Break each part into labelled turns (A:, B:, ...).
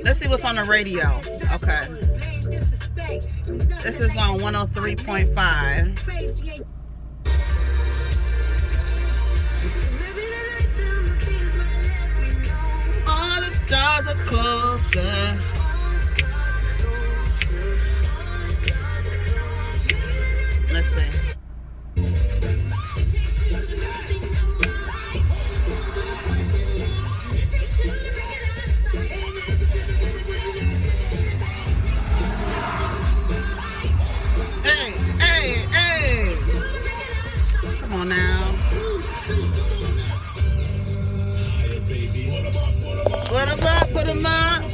A: Let's see what's on the radio. Okay. This is on 103.5. All the stars are closer. Let's see. Hey. Come on now. What about? Put them up.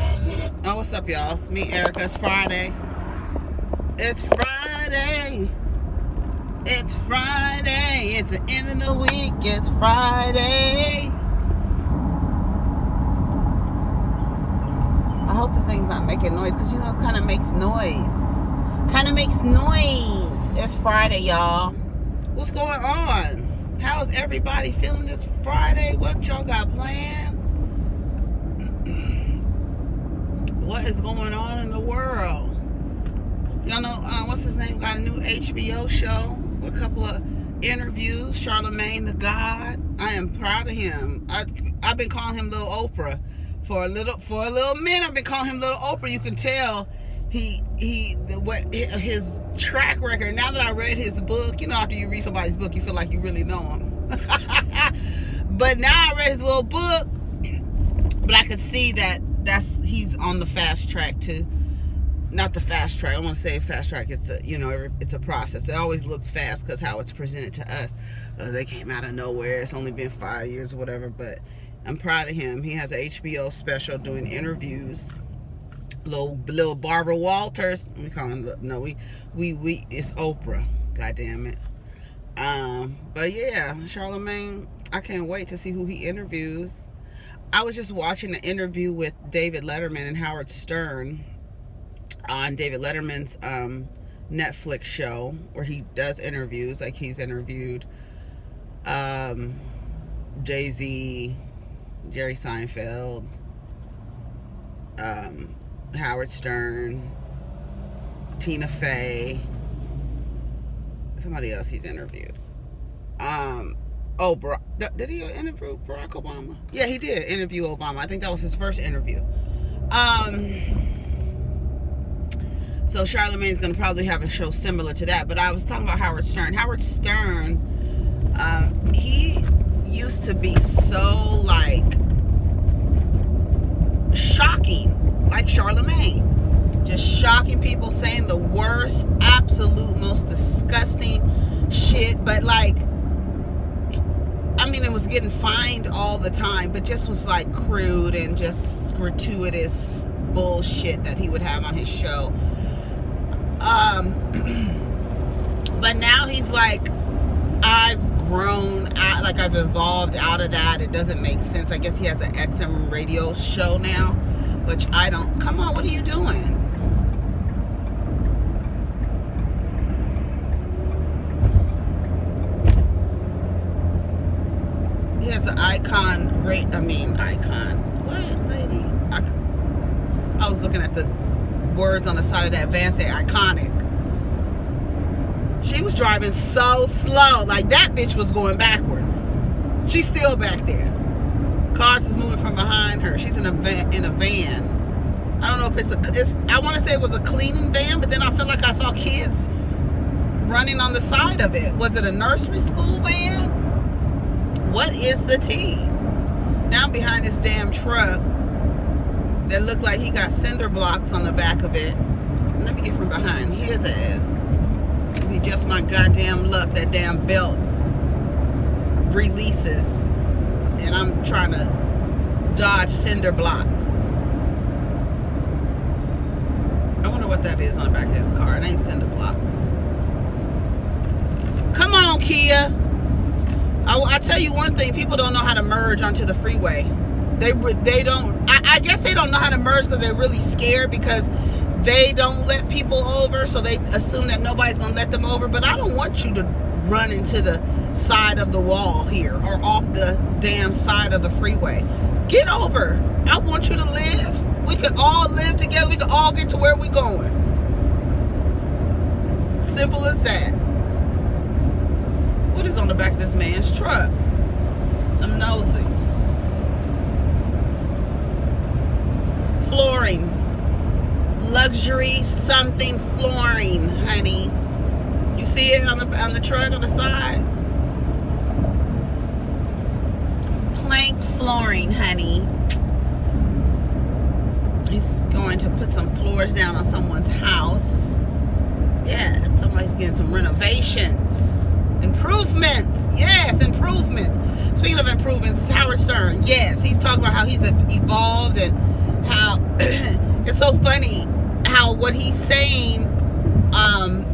A: Oh, what's up, y'all? It's me, Erica. It's Friday. It's Friday. It's Friday. It's the end of the week. It's Friday. I hope this thing's not making noise, because, you know, it kind of makes noise. It's Friday, y'all. What's going on? How's everybody feeling this Friday? What y'all got planned? What is going on in the world? Y'all know, what's his name? Got a new HBO show with a couple of interviews. Charlemagne the God. I am proud of him. I've been calling him Little Oprah for a little minute. I've been calling him Little Oprah. You can tell his track record. Now that I read his book, you know, after you read somebody's book, you feel like you really know him. But now I read his little book, but I could see that he's on the fast track to, not the fast track. I don't want to say fast track. It's it's a process. It always looks fast because how it's presented to us. They came out of nowhere. It's only been 5 years or whatever, but I'm proud of him. He has an HBO special doing interviews. Little Barbara Walters. We call him. No, we it's Oprah. God damn it. But yeah, Charlemagne. I can't wait to see who he interviews. I was just watching an interview with David Letterman and Howard Stern on David Letterman's Netflix show, where he does interviews. Like, he's interviewed Jay-Z, Jerry Seinfeld, Howard Stern, Tina Fey, somebody else he's interviewed. Did he interview Barack Obama? Yeah, he did interview Obama. I think that was his first interview. So Charlemagne's going to probably have a show similar to that. But I was talking about Howard Stern. Howard Stern, he used to be so, like, shocking, like Charlemagne. Just shocking people, saying the worst, absolute, most disgusting shit. But, like, I mean, it was getting fined all the time, but just was, like, crude and just gratuitous bullshit that he would have on his show. But now he's like, I've grown out, like, I've evolved out of that. It doesn't make sense. I guess he has an XM radio show now, which I don't. Come on, what are you doing? He has an icon. What, lady? I was looking at the words on the side of that van, say iconic. She was driving so slow, like that bitch was going backwards. She's still back there. Cars is moving from behind her. She's in a van. I don't know if I want to say it was a cleaning van, but then I feel like I saw kids running on the side of it. Was it a nursery school van? What is the tea? Now I'm behind this damn truck that looked like he got cinder blocks on the back of it. Let me get from behind his ass. It'd be just my goddamn luck that damn belt releases and I'm trying to dodge cinder blocks. I wonder what that is on the back of his car. It ain't cinder blocks. Come on, Kia. I tell you one thing, people don't know how to merge onto the freeway. They don't. I guess they don't know how to merge because they're really scared, because they don't let people over, so they assume that nobody's gonna let them over. But I don't want you to run into the side of the wall here or off the damn side of the freeway. Get over. I want you to live. We could all we can all get to where we're going. Simple as that. What is on the back of this man's truck? I'm nosy. Flooring. Luxury something flooring, honey. You see it on the truck on the side? Plank flooring, honey. He's going to put some floors down on someone's house. Yeah, somebody's getting some renovations. Improvements. Yes, improvements. Speaking of improvements, Howard Stern. Yes, he's talking about how he's evolved and how it's so funny how what he's saying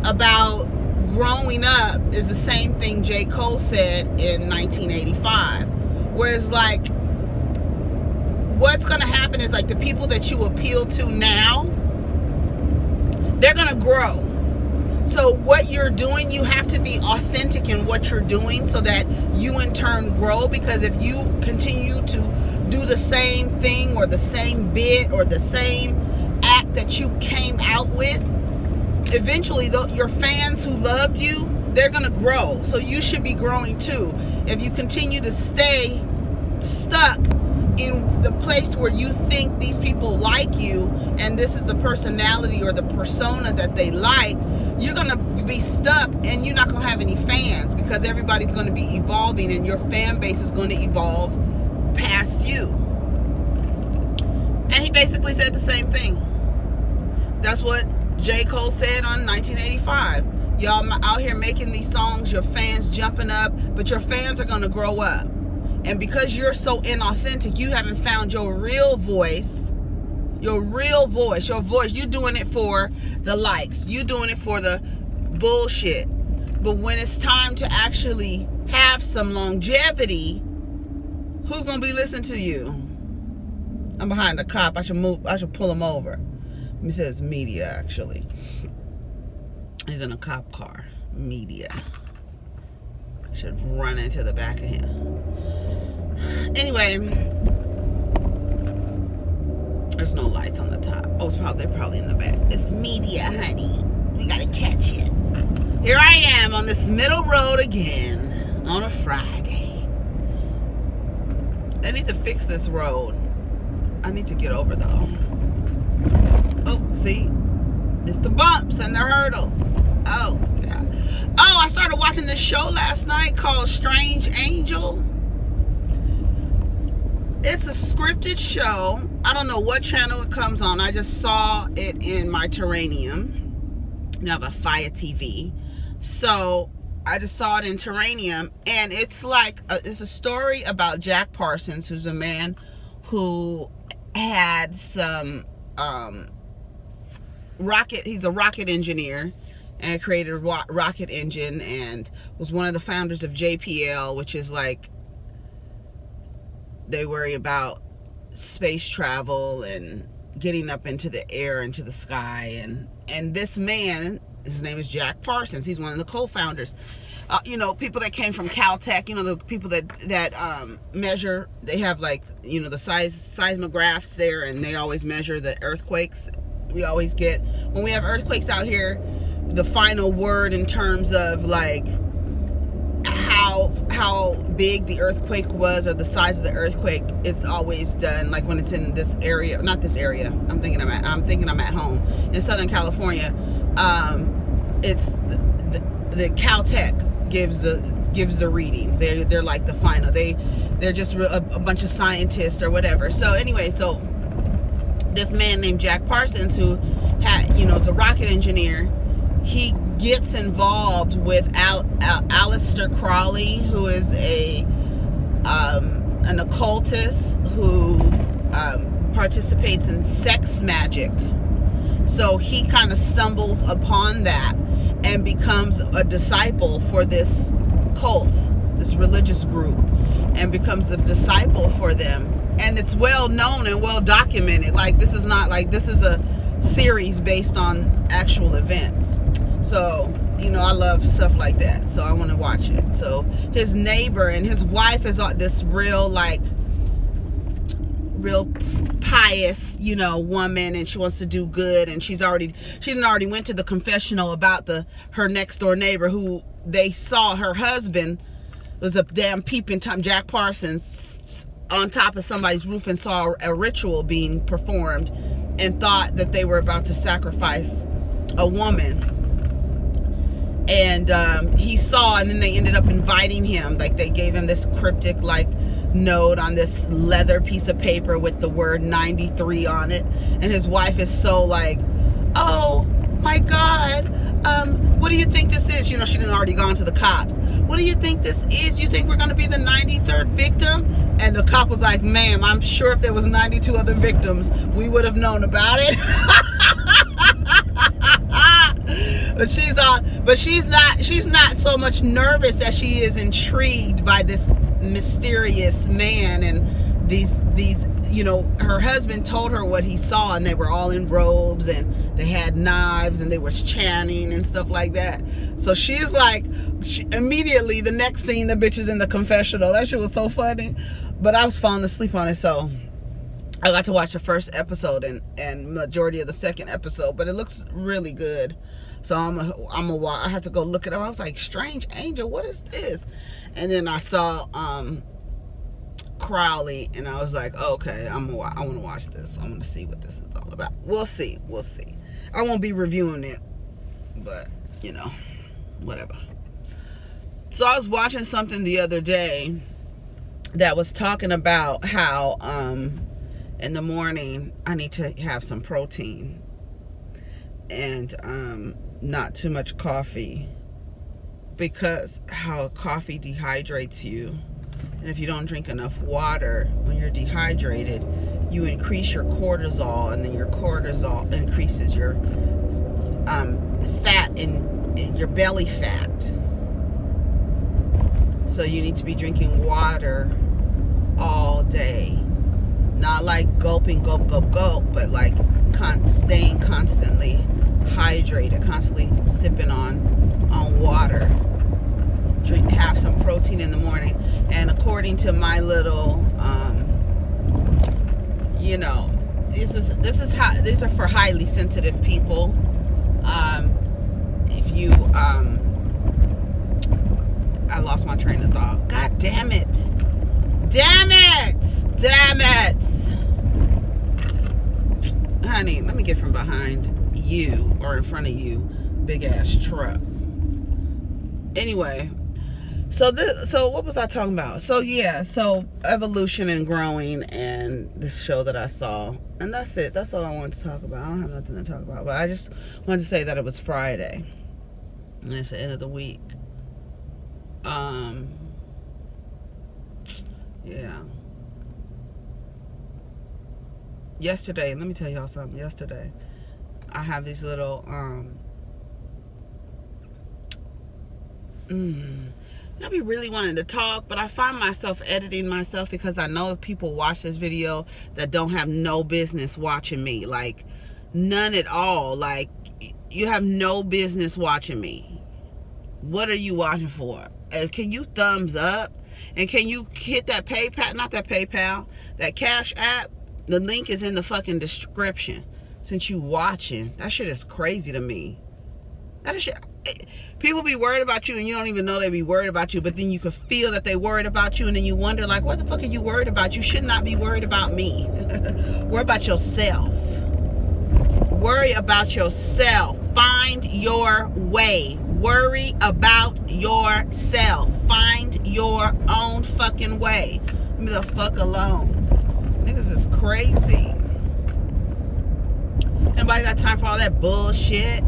A: about growing up is the same thing J. Cole said in 1985. Whereas, like, what's going to happen is, like, the people that you appeal to now, they're going to grow. So what you're doing, you have to be authentic in what you're doing so that you in turn grow. Because if you continue to do the same thing or the same bit or the same act that you came out with, eventually your fans who loved you, they're going to grow. So you should be growing too. If you continue to stay stuck in the place where you think these people like you and this is the personality or the persona that they like, you're going to be stuck and you're not going to have any fans, because everybody's going to be evolving and your fan base is going to evolve past you. And he basically said the same thing. That's what J. Cole said on 1985. Y'all out here making these songs, your fans jumping up, but your fans are going to grow up. And because you're so inauthentic, you haven't found your real voice. Your voice. You're doing it for the likes. You're doing it for the bullshit. But when it's time to actually have some longevity, who's going to be listening to you? I'm behind the cop. I should pull him over. He says media, actually. He's in a cop car. Media. I should run into the back of him. Anyway, there's no lights on the top. Oh, they're probably in the back. It's media, honey. We gotta catch it. Here I am on this middle road again on a Friday. I need to fix this road. I need to get over though. Oh, see? It's the bumps and the hurdles. Oh, God. Oh, I started watching this show last night called Strange Angel. It's a scripted show. I don't know what channel it comes on. I just saw it in my Terranium. You have a Fire TV. So I just saw it in Terranium. And it's like, it's a story about Jack Parsons, who's a man who had some he's a rocket engineer and created a rocket engine and was one of the founders of JPL, which is like, they worry about space travel and getting up into the air, into the sky. And this man, his name is Jack Parsons. He's one of the co-founders. People that came from Caltech, the people that measure, they have like, the seismographs there, and they always measure the earthquakes. We always get, when we have earthquakes out here, the final word in terms of like how big the earthquake was or the size of the earthquake, it's always done like when it's in this area, not this area. I'm thinking I'm at home in Southern California. It's the Caltech gives the reading. They're like the final. They're just a bunch of scientists or whatever. So anyway, so this man named Jack Parsons, who had, is a rocket engineer, he gets involved with Aleister Crowley, who is an occultist who participates in sex magic. So he kind of stumbles upon that and becomes a disciple for this cult, this religious group, and becomes a disciple for them. And it's well known and well documented. Like, this is not like, this is a series based on actual events. So, I love stuff like that. So I want to watch it. So his neighbor and his wife is this real, like, real pious, woman, and she wants to do good, and she didn't already went to the confessional about her next door neighbor who they saw her husband was a damn peeping Tom Jack Parsons on top of somebody's roof and saw a ritual being performed and thought that they were about to sacrifice a woman. And he saw, and then they ended up inviting him. Like, they gave him this cryptic note on this leather piece of paper with the word 93 on it. And his wife is so oh my God, what do you think this is? She done already gone to the cops. What do you think this is? You think we're going to be the 93rd victim? And the cop was like, ma'am, I'm sure if there was 92 other victims, we would have known about it. But she's not so much nervous as she is intrigued by this mysterious man, and these her husband told her what he saw, and they were all in robes and they had knives and they were chanting and stuff like that. So she's immediately the next scene, the bitch is in the confessional. That shit was so funny, but I was falling asleep on it, so I got to watch the first episode and majority of the second episode, but it looks really good. So I had to go look it up. I was like, Strange Angel, what is this? And then I saw Crowley, and I was like, okay, I want to watch this. I want to see what this is all about. We'll see. I won't be reviewing it, but whatever. So I was watching something the other day that was talking about how in the morning I need to have some protein and not too much coffee, because how coffee dehydrates you, and if you don't drink enough water when you're dehydrated, you increase your cortisol, and then your cortisol increases your fat in your belly fat. So you need to be drinking water all day, not gulping, gulp, but staying constantly hydrated, constantly sipping on water. Have some protein in the morning. And according to my little these are for highly sensitive people. If you I lost my train of thought. God damn it. Honey, let me get from behind you or in front of you, big ass truck. Anyway, so what was I talking about? So evolution and growing, and this show that I saw, and that's it. That's all I wanted to talk about. I don't have nothing to talk about, but I just wanted to say that it was Friday, and it's the end of the week. Yesterday, let me tell y'all something. Yesterday, I have these little I be really wanting to talk, but I find myself editing myself because I know people watch this video that don't have no business watching me. None at all. You have no business watching me. What are you watching for? Can you thumbs up? And can you hit that PayPal, not that PayPal, that Cash App? The link is in the fucking description. Since you watching, that shit is crazy to me. That is shit. People be worried about you and you don't even know they be worried about you, but then you can feel that they worried about you, and then you wonder what the fuck are you worried about? You should not be worried about me. Worry about yourself. Worry about yourself. Find your way. Worry about yourself. Find your own fucking way. Leave me the fuck alone. Niggas is crazy. Anybody got time for all that bullshit?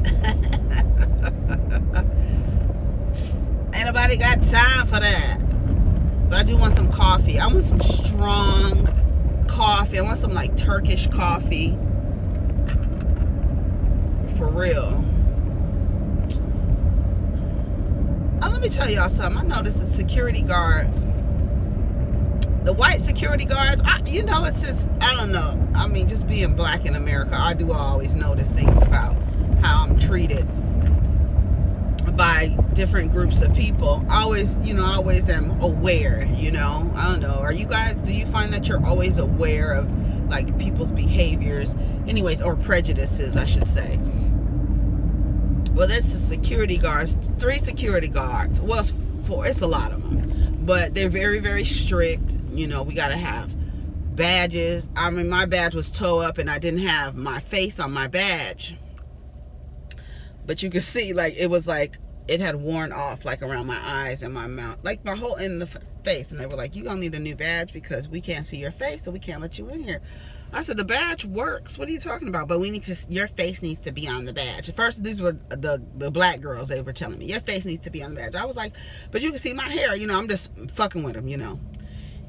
A: Ain't nobody got time for that. But I do want some coffee. I want some strong coffee. I want some Turkish coffee. For real. Let me tell y'all something. I noticed the security guard, the white security guards, it's just, I don't know. I mean, just being black in America, I do always notice things about how I'm treated by different groups of people. I always am aware, I don't know. Do you find that you're always aware of like people's behaviors, anyways, or prejudices, I should say. Well, there's the security guards, 3 security guards. Well, it's 4. It's a lot of them, but they're very, very strict. You know, we gotta have badges. I mean, my badge was toe up, and I didn't have my face on my badge. But you can see, like, it was like it had worn off, like around my eyes and my mouth, like my whole in the face. And they were like, "You gonna need a new badge because we can't see your face, so we can't let you in here." I said, "The badge works. What are you talking about? But we need to. Your face needs to be on the badge." At first, these were the black girls. They were telling me your face needs to be on the badge. I was like, "But you can see my hair. You know, I'm just fucking with them. You know."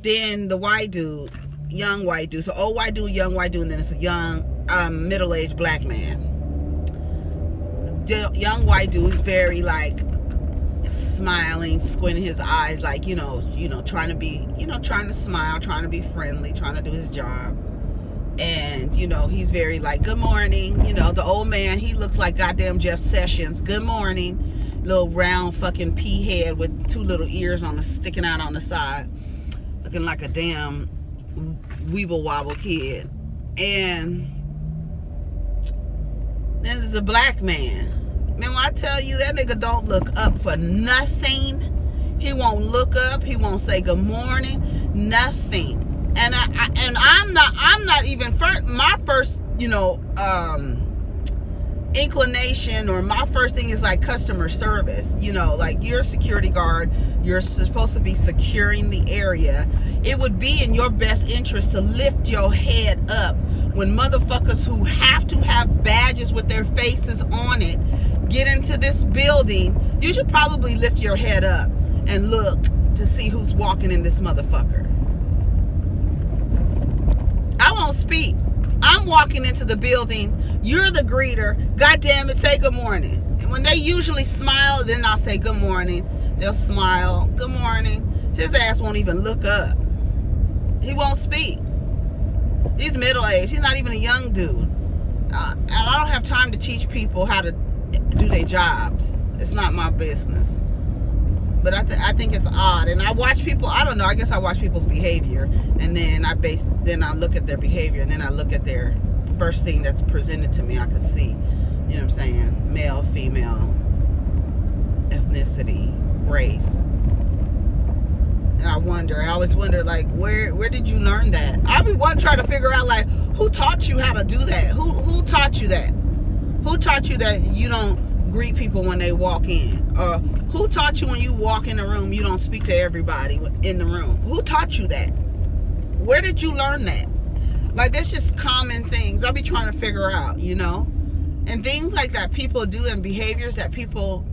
A: Then the white dude, young white dude. So old white dude, young white dude, and then it's a young middle-aged black man. The young white dude is very like smiling, squinting his eyes, like you know, trying to be, trying to smile, trying to be friendly, trying to do his job. And you know, he's very like, "Good morning." You know, the old man, he looks like goddamn Jeff Sessions. "Good morning." Little round fucking pea head with 2 little ears sticking out on the side, looking like a damn weeble wobble kid. And then there's a black man. Man, when I tell you, that nigga don't look up for nothing. He won't look up. He won't say good morning. Nothing. And I'm not even my first, inclination, or my first thing is like customer service. You know, like, you're a security guard. You're supposed to be securing the area. It would be in your best interest to lift your head up when motherfuckers who have to have badges with their faces on it get into this building. You should probably lift your head up and look to see who's walking in this motherfucker. I won't speak. I'm walking into the building. You're the greeter. God damn it, say good morning. And when they usually smile, then I'll say good morning. They'll smile, good morning. His ass won't even look up. He won't speak. He's middle-aged. He's not even a young dude. And I don't have time to teach people how to do their jobs. It's not my business. But I think it's odd. And I watch people, I don't know, I guess I watch people's behavior. And then I look at their behavior. And then I look at their first thing that's presented to me. I could see, you know what I'm saying? Male, female, ethnicity, race. And I always wonder, like, where did you learn that? I be trying to figure out, like, who taught you how to do that? Who taught you that? Who taught you that you don't greet people when they walk in? Or who taught you when you walk in a room, you don't speak to everybody in the room? Who taught you that? Where did you learn that? Like, there's just common things I'll be trying to figure out, and things like that people do, and behaviors that people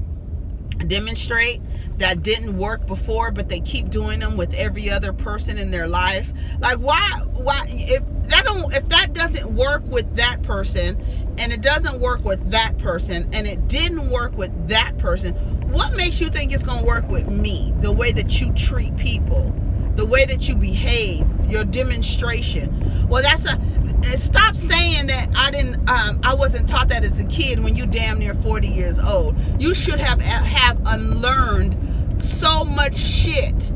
A: demonstrate that didn't work before, but they keep doing them with every other person in their life. Like, why if that doesn't work with that person, and it doesn't work with that person, and it didn't work with that person, what makes you think it's going to work with me? The way that you treat people, the way that you behave, your demonstration. Well, stop saying that I wasn't taught that as a kid when you damn near 40 years old. You should have unlearned so much shit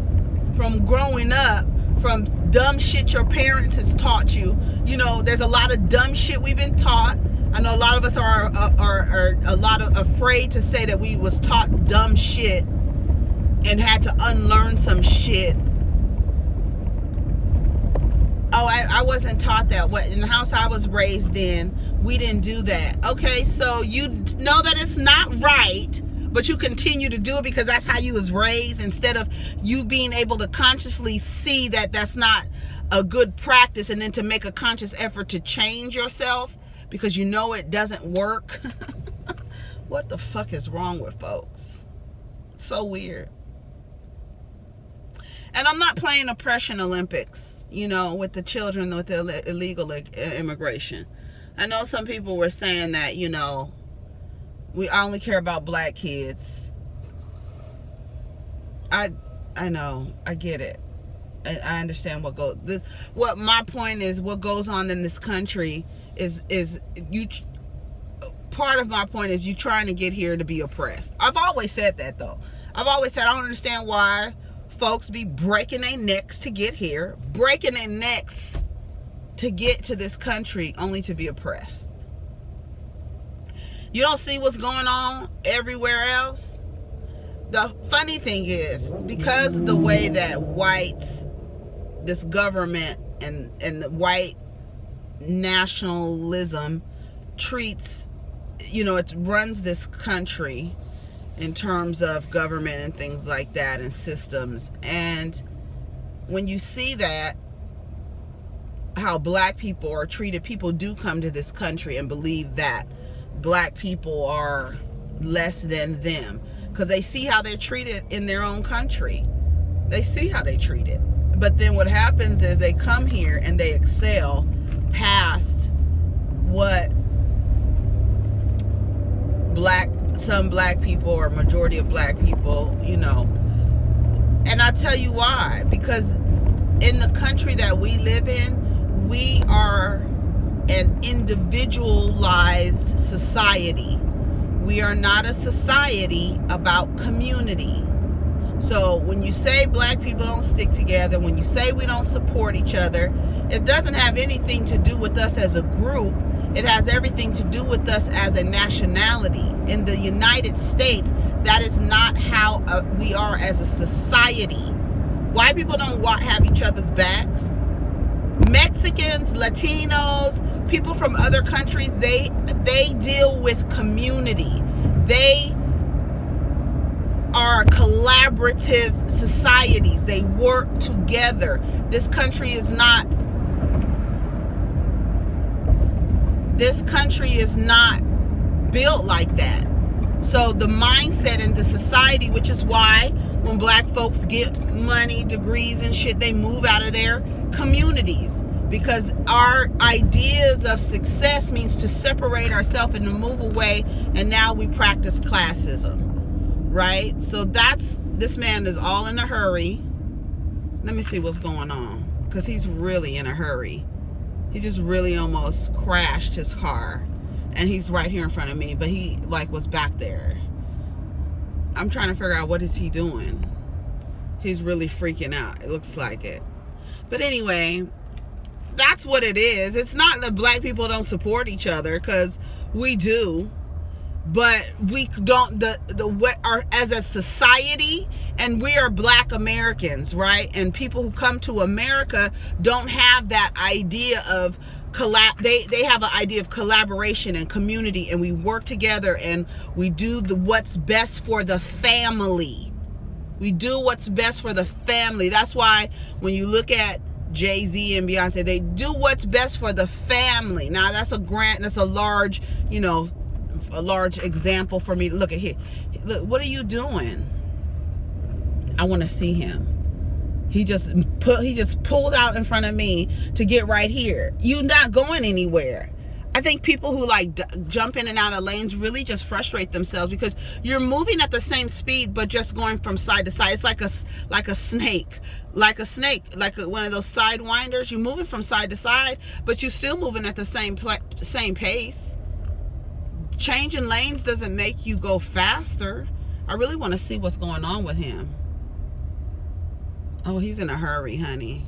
A: from growing up, from dumb shit your parents has taught you. There's a lot of dumb shit we've been taught. I know a lot of us are a lot of afraid to say that we was taught dumb shit and had to unlearn some shit. Oh, I wasn't taught that. In the house I was raised in, we didn't do that. Okay, so you know that it's not right, but you continue to do it because that's how you was raised, instead of you being able to consciously see that that's not a good practice, and then to make a conscious effort to change yourself because you know it doesn't work. What the fuck is wrong with folks? So weird. And I'm not playing oppression Olympics, with the children with the illegal immigration. I know some people were saying that, we only care about black kids. I know, I get it. I understand what my point is. What goes on in this country is you. Part of my point is you trying to get here to be oppressed. I've always said that, though. I've always said I don't understand why folks be breaking their necks to get here, breaking their necks to get to this country only to be oppressed. You don't see what's going on everywhere else? The funny thing is, because the way that whites, this government and the white nationalism treats, it runs this country in terms of government and things like that and systems. And when you see that, how black people are treated, people do come to this country and believe that black people are less than them because they see how they're treated in their own country. They see how they treat it. But then what happens is they come here and they excel past what some black people or majority of black people, And I tell you why. Because in the country that we live in, we are an individualized society. We are not a society about community. So when you say black people don't stick together, when you say we don't support each other, it doesn't have anything to do with us as a group. It has everything to do with us as a nationality. In the United States, that is not how we are as a society. White people don't have each other's backs. Mexicans, Latinos, people from other countries, they deal with community. They are collaborative societies. They work together. This country is not built like that. So the mindset in the society, which is why when black folks get money, degrees and shit, they move out of their communities, because our ideas of success means to separate ourselves and to move away, and now we practice classism, right? So this man is all in a hurry. Let me see what's going on, because he's really in a hurry. He just really almost crashed his car, and he's right here in front of me, but he was back there. I'm trying to figure out what is he doing. He's really freaking out. It looks like it. But anyway, that's what it is. It's not that black people don't support each other, because we do, but we don't as a society, and we are black Americans, right? And people who come to America don't have that idea of they have an idea of collaboration and community, and we work together and we do what's best for the family. We do what's best for the family. That's why when you look at Jay-Z and Beyonce, they do what's best for the family. Now that's a large, a large example for me. Look at here. Look, what are you doing? I want to see him. He just pulled out in front of me to get right here. You're not going anywhere. I think people who jump in and out of lanes really just frustrate themselves, because you're moving at the same speed but just going from side to side. It's like a snake, like one of those sidewinders. You're moving from side to side, but you're still moving at the same pace. Changing lanes doesn't make you go faster. I really want to see what's going on with him. Oh, he's in a hurry, honey.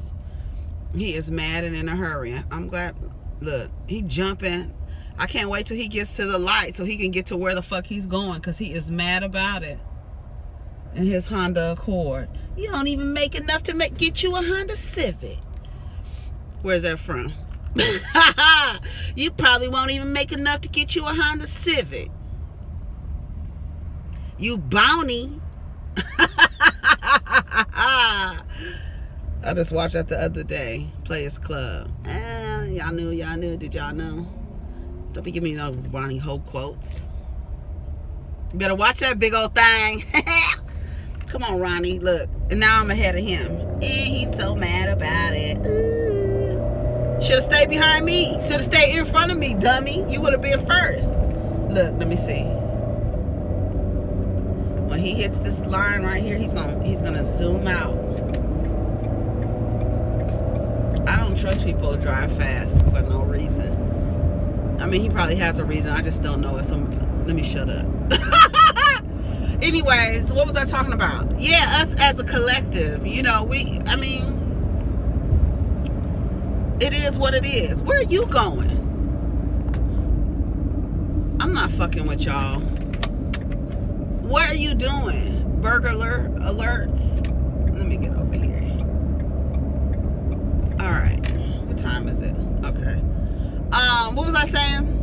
A: He is mad and in a hurry. I'm glad. Look, he jumping. I can't wait till he gets to the light so he can get to where the fuck he's going, because he is mad about it. And his Honda Accord. You don't even make enough to get you a Honda Civic. Where's that from? You probably won't even make enough to get you a Honda Civic. You bounty. I just watched that the other day. Players Club. Y'all knew. Did y'all know? Don't be giving me no Ronnie Ho quotes. You better watch that big old thing. Come on, Ronnie. Look. And now I'm ahead of him. And he's so mad about it. Should have stayed behind me. Should have stayed in front of me, dummy. You would have been first. Look, let me see. When he hits this line right here, he's gonna zoom out. I don't trust people who drive fast for no reason. I mean, he probably has a reason. I just don't know it. So let me shut up. Anyways, what was I talking about? Yeah, us as a collective. it is what it is. Where are you going? I'm not fucking with y'all. What are you doing? Burger alerts. Let me get over here. All right. What time is it? Okay. What was I saying?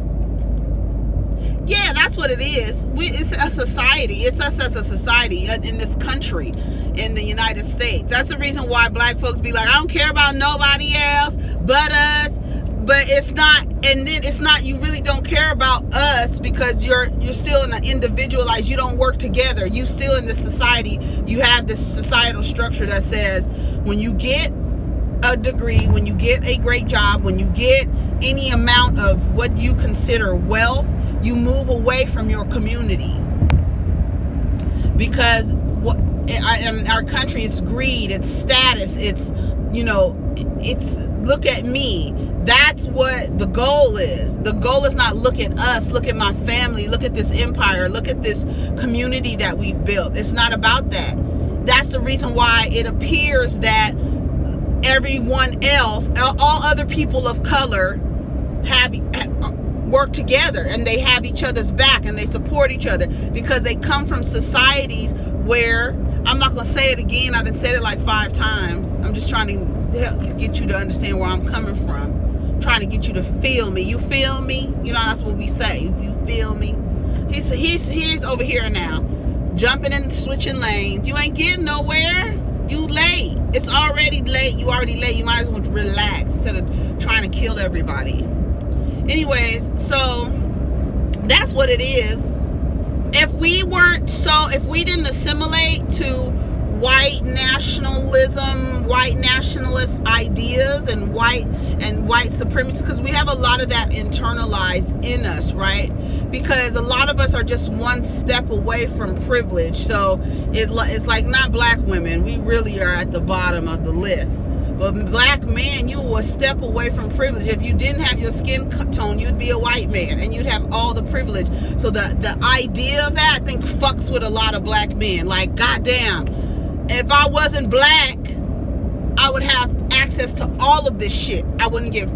A: Yeah, that's what it is. It's a society. It's us as a society in this country, in the United States. That's the reason why black folks be like, I don't care about nobody else but us. But it's not, and then it's not, you really don't care about us because you're still in an individualized, you don't work together. You still in this society, you have this societal structure that says when you get a degree, when you get a great job, when you get any amount of what you consider wealth, you move away from your community. Because in our country, it's greed, it's status, it's, it's look at me. That's what the goal is. The goal is not look at us, look at my family, look at this empire, look at this community that we've built. It's not about that. That's the reason why it appears that everyone else, all other people of color have work together and they have each other's back and they support each other because they come from societies where, I'm not going to say it again, I done said it like 5 times. I'm just trying to get you to understand where I'm coming from. I'm trying to get you to feel me. You feel me? That's what we say. You feel me? He's over here now, jumping and switching lanes. You ain't getting nowhere. You late. It's already late. You already late. You might as well relax instead of trying to kill everybody. Anyways, so that's what it is. If we didn't assimilate to white nationalism, white nationalist ideas and white supremacy, because we have a lot of that internalized in us, right? Because a lot of us are just one step away from privilege. So it's like not black women. We really are at the bottom of the list. But black man, you were a step away from privilege. If you didn't have your skin tone, you'd be a white man and you'd have all the privilege. So the idea of that, I think, fucks with a lot of black men. Like, goddamn, if I wasn't black, I would have access to all of this shit. I wouldn't get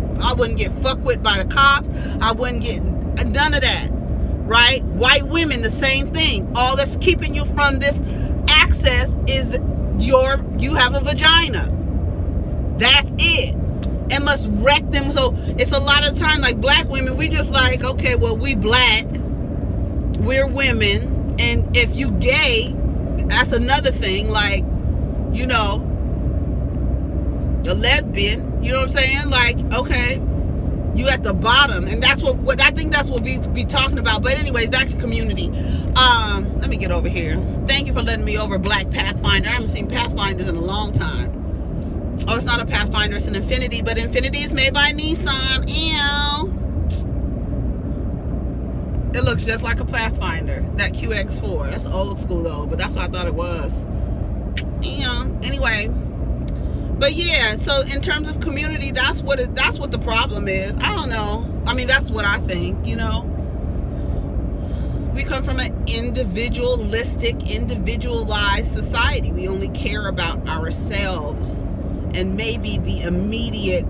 A: fucked with by the cops. I wouldn't get none of that, right? White women, the same thing. All that's keeping you from this access is you have a vagina. That's it. It must wreck them. So it's a lot of time, like black women, we just like, okay, well, we black, we're women, and if you gay, that's another thing. Like, the lesbian, you know what I'm saying? Like, okay, you at the bottom, and that's what I think that's what we be talking about. But anyways, back to community. Let me get over here. Thank you for letting me over Black Pathfinder. I haven't seen Pathfinders in a long time. Oh, it's not a Pathfinder, it's an Infinity, but Infinity is made by Nissan. Ew. It looks just like a Pathfinder, that QX4. That's old school though, but that's what I thought it was. Ew. Anyway, but yeah, so in terms of community, that's what the problem is. I don't know. I mean, that's what I think, We come from an individualistic, individualized society. We only care about ourselves and maybe the immediate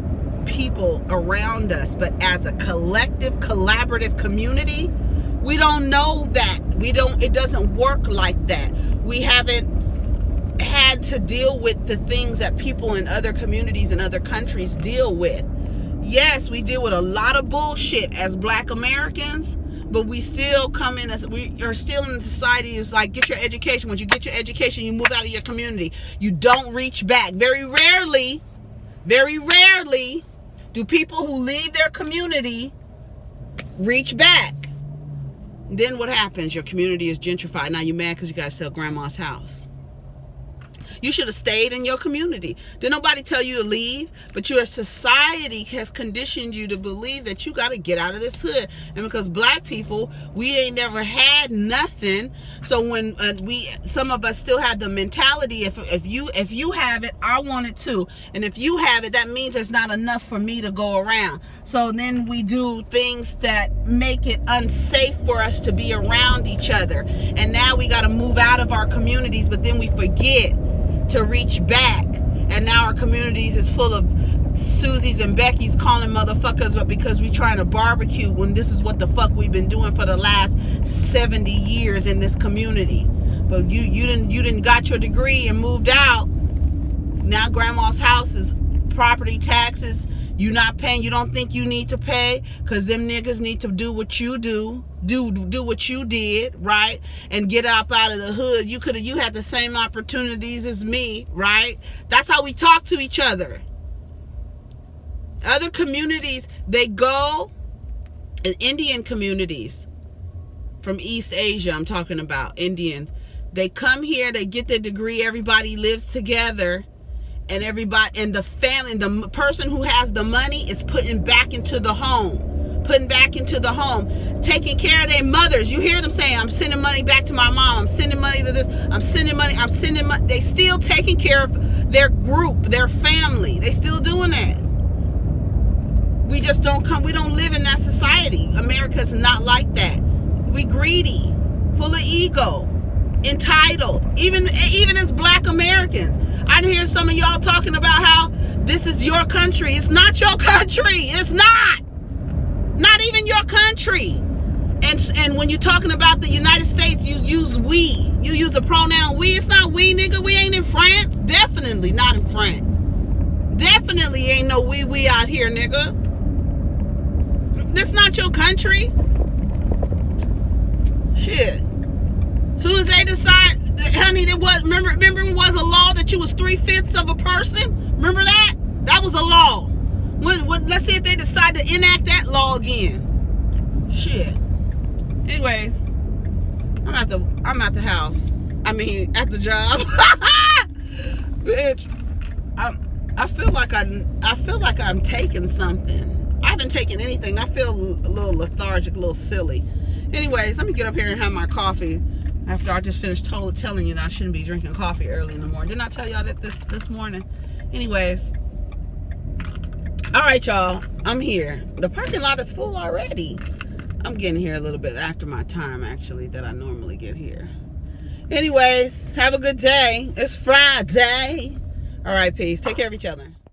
A: people around us. But as a collective, collaborative community, we don't know that. It doesn't work like that. We haven't had to deal with the things that people in other communities and other countries deal with. Yes, we deal with a lot of bullshit as Black Americans, but we still come in as we are still in society. Is like, get your education. Once you get your education, you move out of your community. You don't reach back. Very rarely do people who leave their community reach back. Then what happens? Your community is gentrified. Now you're mad because you got to sell grandma's house. You should have stayed in your community. Did nobody tell you to leave? But your society has conditioned you to believe that you got to get out of this hood. And because Black people, we ain't never had nothing. So when some of us still have the mentality, if you have it, I want it too. And if you have it, that means there's not enough for me to go around. So then we do things that make it unsafe for us to be around each other. And now we got to move out of our communities, but then we forget to reach back, and now our communities is full of Susie's and Becky's calling motherfuckers up because we trying to barbecue when this is what the fuck we've been doing for the last 70 years in this community. But you didn't got your degree and moved out. Now grandma's house is property taxes. You not paying. You don't think you need to pay because them niggas need to do what you do what you did, right? And get up out of the hood. You had the same opportunities as me, right? That's how we talk to each other. Other communities, they go, in Indian communities from East Asia, I'm talking about Indians, they come here, they get their degree, everybody lives together, and everybody, and the family, the person who has the money is putting back into the home, taking care of their mothers. You hear them saying, I'm sending money back to my mom, I'm sending money to this, I'm sending money. They still taking care of their group, their family. They still doing that. We just don't live in that society. America's not like that. We greedy, full of ego, entitled. Even as black Americans. I hear some of y'all talking about how this is your country. It's not your country. It's not. Not even your country. And when you're talking about the United States, you use we. You use the pronoun we. It's not we, nigga. We ain't in France. Definitely not in France. Definitely ain't no we out here, nigga. That's not your country. Shit. Soon as they decide, honey, remember it was a law that you was 3/5 of a person? Remember that? That was a law. Let's see if they decide to enact that law again. Shit. Anyways, I'm at the house. I mean, at the job. Bitch, I feel like I'm taking something. I haven't taken anything. I feel a little lethargic, a little silly. Anyways, let me get up here and have my coffee after I just finished telling you that I shouldn't be drinking coffee early in the morning. Didn't I tell y'all that this morning? Anyways. All right, y'all. I'm here. The parking lot is full already. I'm getting here a little bit after my time, actually, that I normally get here. Anyways, have a good day. It's Friday. All right, peace. Take care of each other.